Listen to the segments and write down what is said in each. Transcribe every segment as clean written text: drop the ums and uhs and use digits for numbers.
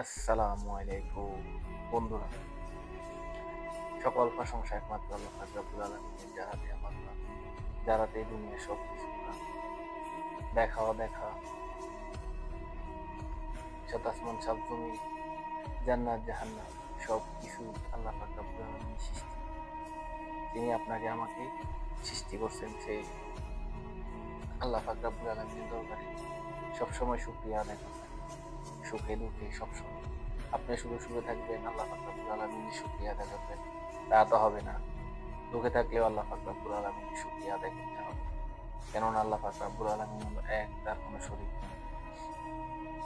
আসসালামু আলাইকুম বন্ধুরা। সকল প্রশংসা একমাত্র আল্লাহ পাক রব্বুল আলামিনের, যাহাতে আমার না, যাহাতে এই দুনিয়ার সব কিছু না দেখা অদেখা, সাত আসমান সাত জমি, জান্নাত জাহান্নাম সব কিছু আল্লাহ পাক রব্বুল আলামিনের সৃষ্টি। তিনি আপনাকে আমাকে সৃষ্টি করছেন, সেই আল্লাহ পাক রব্বুল আলামিনের দরবারে সবসময় শুকরিয়া আদায় করবেন, সুখে দুঃখে সবসময়। আপনি শুধু সুখে থাকবেন, আল্লাহ পাক রব্বুল আলামিনের শুকরিয়া আদায় করবেন, তা তো হবে না। দুঃখে থাকলেও আল্লাহ পাক রব্বুল আলামিনের শুকরিয়া আদায় করতে হবে, কেননা আল্লাহ পাক রব্বুল আলামিন হলো এক, তার কোনো শরীক নেই।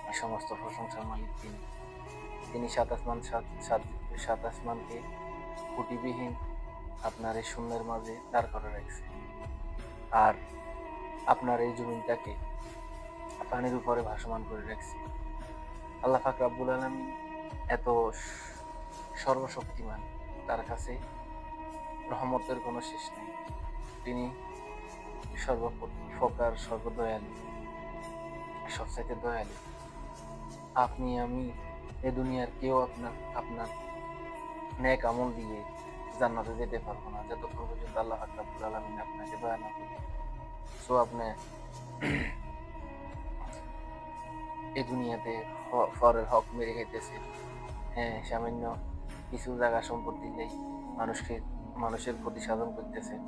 এই সমস্ত প্রশংসার মালিক তিনি। তিনি সাত আসমানকে খুঁটিবিহীন আপনার এই শূন্যের মাঝে দাঁড় করে রাখছে, আর আপনার এই জমিনটাকে পানির উপরে ভাসমান করে রাখছে। আল্লাহ পাক রব্বুল আলামিন এত সর্বশক্তিমান, তার কাছে রহমতের কোনো শেষ নেই। তিনি সর্বপ্রকার সর্বদয়ালু, সবচাইতে দয়ালু। আপনি আমি এ দুনিয়ার কেউ আপনার নেক আমল দিয়ে জান্নাতে যেতে পারবো না, যতক্ষণ পর্যন্ত আল্লাহ পাক রব্বুল আলামিন আপনাকে দয়া না করবে। সো আপনি এই দুনিয়াতে পরের হক মেরে খাইতেছেন। হ্যাঁ, সামান্য কিছু জায়গা সম্পত্তি নেই, মানুষের ক্ষতি সাধন করতেছেন।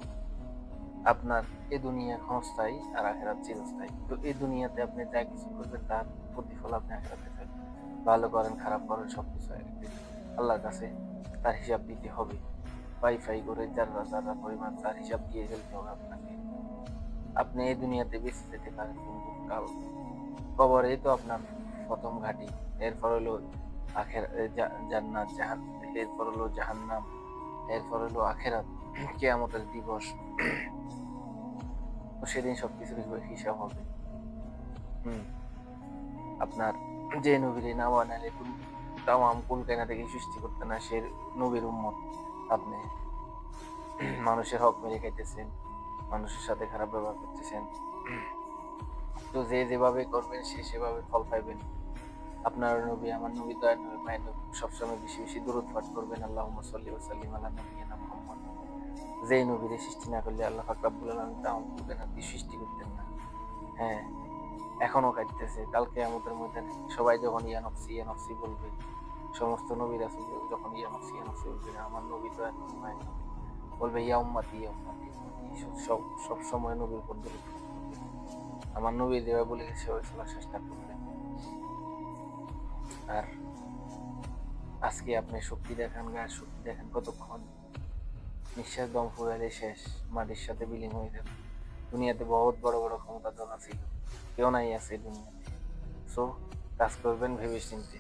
আপনার এই দুনিয়া ক্ষণস্থায়ী আর আখিরাত চিরস্থায়ী। তো এই দুনিয়াতে আপনি যা কিছু করবেন তার প্রতিফল আপনি আখিরাতে পাবেন। ভালো করেন খারাপ করেন সবকিছু একদিন আল্লাহর কাছে তার হিসাব দিতে হবে। পাই করে যারা যারা পরিমাণ তার হিসাব দিয়ে ফেলতে হবে আপনাকে। আপনি এই দুনিয়াতে বেঁচে যেতে পারেন, কিন্তু কাল কবরেই তো আপনার প্রথম ঘাঁটি। এরপর হলো জান্নাত এরপর হলো জাহান্নাম, এরপর হলো আখেরাত, কিয়ামতের দিবস। তো সেদিন সবকিছুর হিসাব হবে। হম আপনার যে নবীরে না বানালে তামাম কুল কায়না থেকে সৃষ্টি করতে না, সে নবীর উম্মত। আপনি মানুষের হক মেরে খাইতেছেন, মানুষের সাথে খারাপ ব্যবহার করতেছেন। তো যে যেভাবে করবেন সে সেভাবে ফল পাইবেন। আপনার নবী, আমার নবী, দয়ার নবী, মায়ের নবী, সবসময় বেশি বেশি দরুদ পাঠ করবেন। আল্লাহুম্মা সাল্লি ওয়া সাল্লিম আলা নাবিয়িনা মুহাম্মদ। যেই নবীরে সৃষ্টি না করলে আল্লাহ পাক রব্বুল আলামিন তামাম কুল কায়নাত দিয়ে সৃষ্টি করতেন না। হ্যাঁ, এখনো কাটতেছে। কালকে আমাদের মধ্যে সবাই যখন ইয়া নফসি বলবে, সমস্ত নবী রাসূল যখন ইয়া নফসি বলবে, আমার নবী তো এখন মায়ের নবী বলবে ইয়া উম্মতি ইয়া উম্মতি। সব সময় নবীর উপর দরুদ পড়বে। আমার নবী যেভাবে বলে গেছে ওই চলার চেষ্টা করবে। আর আজকে আপনি শক্তি দেখান, গায়ের শক্তি দেখান কতক্ষণ? নিঃশ্বাস দম ফুরাইলে শেষ, মাটির সাথে বিলীন হয়ে যাবে। দুনিয়াতে বহুত বড় বড় ক্ষমতাধর ছিল, কেউ নাই আছে দুনিয়াতে। সো কাজ করবেন ভেবে চিন্তে।